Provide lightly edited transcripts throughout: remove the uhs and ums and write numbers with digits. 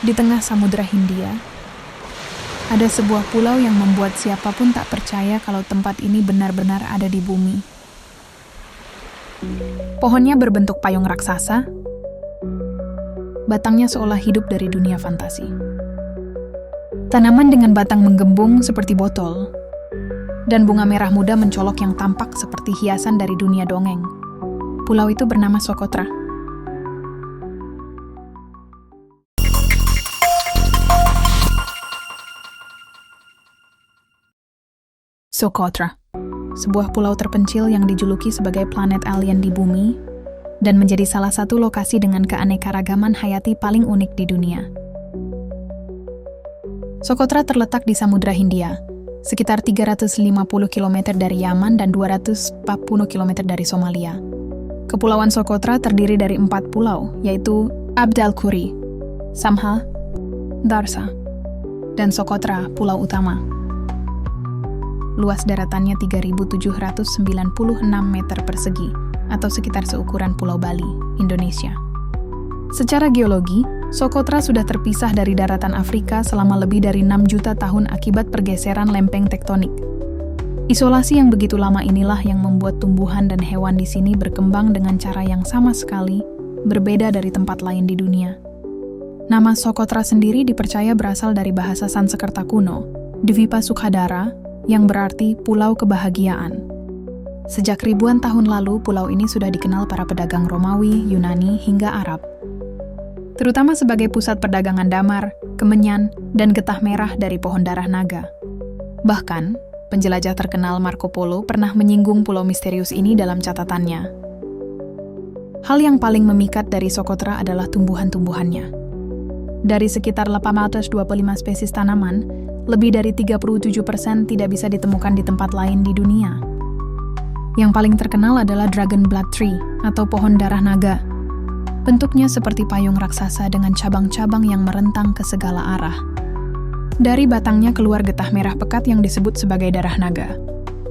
Di tengah Samudra Hindia, ada sebuah pulau yang membuat siapapun tak percaya kalau tempat ini benar-benar ada di bumi. Pohonnya berbentuk payung raksasa, batangnya seolah hidup dari dunia fantasi. Tanaman dengan batang menggembung seperti botol, dan bunga merah muda mencolok yang tampak seperti hiasan dari dunia dongeng. Pulau itu bernama Socotra. Socotra, sebuah pulau terpencil yang dijuluki sebagai planet alien di bumi dan menjadi salah satu lokasi dengan keanekaragaman hayati paling unik di dunia. Socotra terletak di Samudra Hindia, sekitar 350 km dari Yaman dan 240 km dari Somalia. Kepulauan Socotra terdiri dari 4 pulau, yaitu Abd al-Quri, Samha, Darsa, dan Socotra, pulau utama. Luas daratannya 3.796 meter persegi, atau sekitar seukuran Pulau Bali, Indonesia. Secara geologi, Socotra sudah terpisah dari daratan Afrika selama lebih dari 6 juta tahun akibat pergeseran lempeng tektonik. Isolasi yang begitu lama inilah yang membuat tumbuhan dan hewan di sini berkembang dengan cara yang sama sekali berbeda dari tempat lain di dunia. Nama Socotra sendiri dipercaya berasal dari bahasa Sanskerta kuno, Dwipa Sukhadara, yang berarti Pulau Kebahagiaan. Sejak ribuan tahun lalu, pulau ini sudah dikenal para pedagang Romawi, Yunani, hingga Arab. Terutama sebagai pusat perdagangan damar, kemenyan, dan getah merah dari pohon darah naga. Bahkan, penjelajah terkenal Marco Polo pernah menyinggung pulau misterius ini dalam catatannya. Hal yang paling memikat dari Socotra adalah tumbuhan-tumbuhannya. Dari sekitar 825 spesies tanaman, lebih dari 37% tidak bisa ditemukan di tempat lain di dunia. Yang paling terkenal adalah Dragon Blood Tree, atau pohon darah naga. Bentuknya seperti payung raksasa dengan cabang-cabang yang merentang ke segala arah. Dari batangnya keluar getah merah pekat yang disebut sebagai darah naga.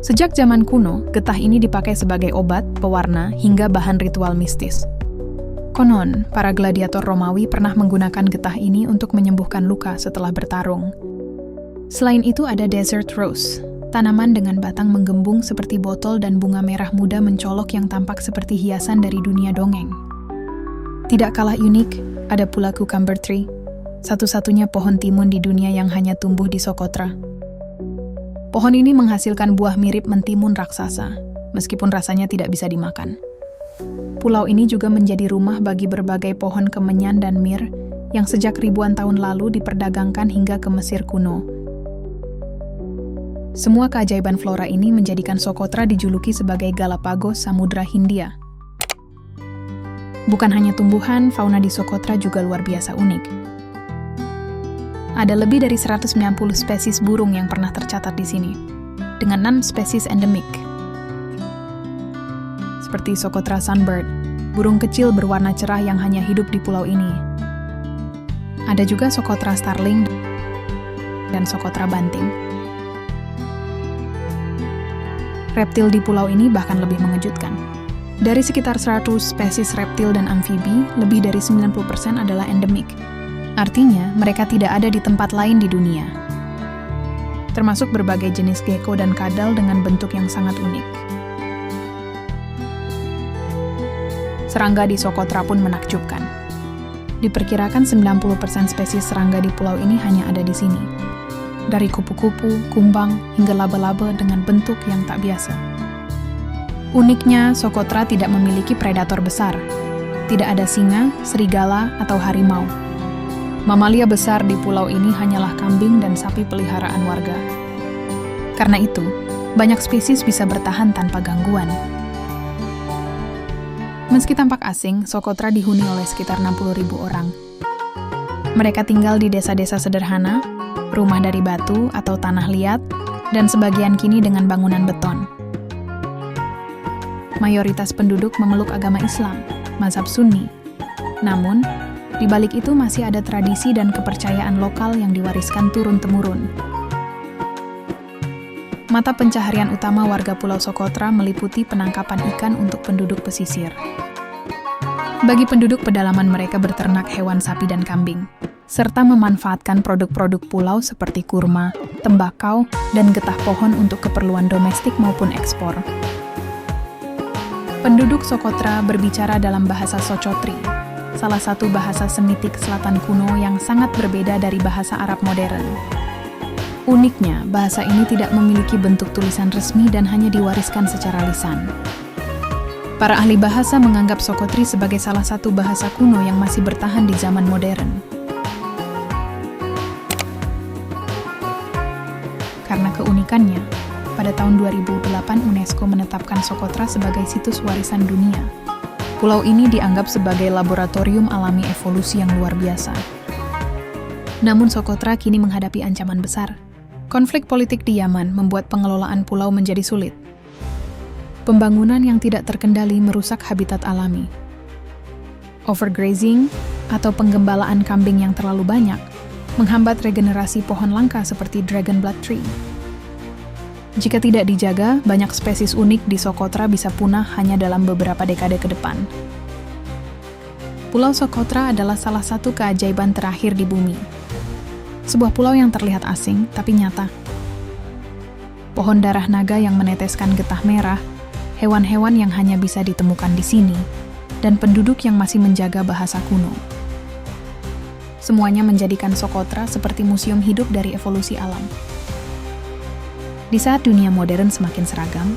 Sejak zaman kuno, getah ini dipakai sebagai obat, pewarna, hingga bahan ritual mistis. Konon, para gladiator Romawi pernah menggunakan getah ini untuk menyembuhkan luka setelah bertarung. Selain itu ada Desert Rose, tanaman dengan batang menggembung seperti botol dan bunga merah muda mencolok yang tampak seperti hiasan dari dunia dongeng. Tidak kalah unik, ada pula Cucumber Tree, satu-satunya pohon timun di dunia yang hanya tumbuh di Socotra. Pohon ini menghasilkan buah mirip mentimun raksasa, meskipun rasanya tidak bisa dimakan. Pulau ini juga menjadi rumah bagi berbagai pohon kemenyan dan mir yang sejak ribuan tahun lalu diperdagangkan hingga ke Mesir kuno. Semua keajaiban flora ini menjadikan Socotra dijuluki sebagai Galapagos Samudra Hindia. Bukan hanya tumbuhan, fauna di Socotra juga luar biasa unik. Ada lebih dari 190 spesies burung yang pernah tercatat di sini, dengan 6 spesies endemik. Seperti Socotra Sunbird, burung kecil berwarna cerah yang hanya hidup di pulau ini. Ada juga Socotra Starling dan Socotra Banting. Reptil di pulau ini bahkan lebih mengejutkan. Dari sekitar 100 spesies reptil dan amfibi, lebih dari 90% adalah endemik. Artinya, mereka tidak ada di tempat lain di dunia. Termasuk berbagai jenis gecko dan kadal dengan bentuk yang sangat unik. Serangga di Socotra pun menakjubkan. Diperkirakan 90% spesies serangga di pulau ini hanya ada di sini. Dari kupu-kupu, kumbang, hingga laba-laba dengan bentuk yang tak biasa. Uniknya, Socotra tidak memiliki predator besar. Tidak ada singa, serigala, atau harimau. Mamalia besar di pulau ini hanyalah kambing dan sapi peliharaan warga. Karena itu, banyak spesies bisa bertahan tanpa gangguan. Meski tampak asing, Socotra dihuni oleh sekitar 60.000 orang. Mereka tinggal di desa-desa sederhana, rumah dari batu atau tanah liat, dan sebagian kini dengan bangunan beton. Mayoritas penduduk memeluk agama Islam, mazhab Sunni. Namun, di balik itu masih ada tradisi dan kepercayaan lokal yang diwariskan turun-temurun. Mata pencaharian utama warga Pulau Socotra meliputi penangkapan ikan untuk penduduk pesisir. Bagi penduduk pedalaman mereka berternak hewan sapi dan kambing. serta memanfaatkan produk-produk pulau seperti kurma, tembakau, dan getah pohon untuk keperluan domestik maupun ekspor. Penduduk Socotra berbicara dalam bahasa Socotri, salah satu bahasa Semitik Selatan kuno yang sangat berbeda dari bahasa Arab modern. Uniknya, bahasa ini tidak memiliki bentuk tulisan resmi dan hanya diwariskan secara lisan. Para ahli bahasa menganggap Socotri sebagai salah satu bahasa kuno yang masih bertahan di zaman modern. Karena keunikannya, pada tahun 2008 UNESCO menetapkan Socotra sebagai situs warisan dunia. Pulau ini dianggap sebagai laboratorium alami evolusi yang luar biasa. Namun Socotra kini menghadapi ancaman besar. Konflik politik di Yaman membuat pengelolaan pulau menjadi sulit. Pembangunan yang tidak terkendali merusak habitat alami. Overgrazing atau penggembalaan kambing yang terlalu banyak menghambat regenerasi pohon langka seperti dragon blood tree. Jika tidak dijaga, banyak spesies unik di Socotra bisa punah hanya dalam beberapa dekade ke depan. Pulau Socotra adalah salah satu keajaiban terakhir di bumi. Sebuah pulau yang terlihat asing, tapi nyata. Pohon darah naga yang meneteskan getah merah, hewan-hewan yang hanya bisa ditemukan di sini, dan penduduk yang masih menjaga bahasa kuno. Semuanya menjadikan Socotra seperti museum hidup dari evolusi alam. Di saat dunia modern semakin seragam,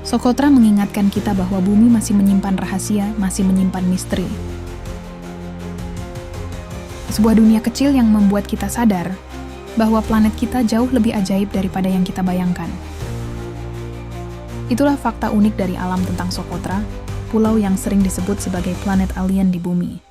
Socotra mengingatkan kita bahwa bumi masih menyimpan rahasia, masih menyimpan misteri. Sebuah dunia kecil yang membuat kita sadar bahwa planet kita jauh lebih ajaib daripada yang kita bayangkan. Itulah fakta unik dari alam tentang Socotra, pulau yang sering disebut sebagai planet alien di bumi.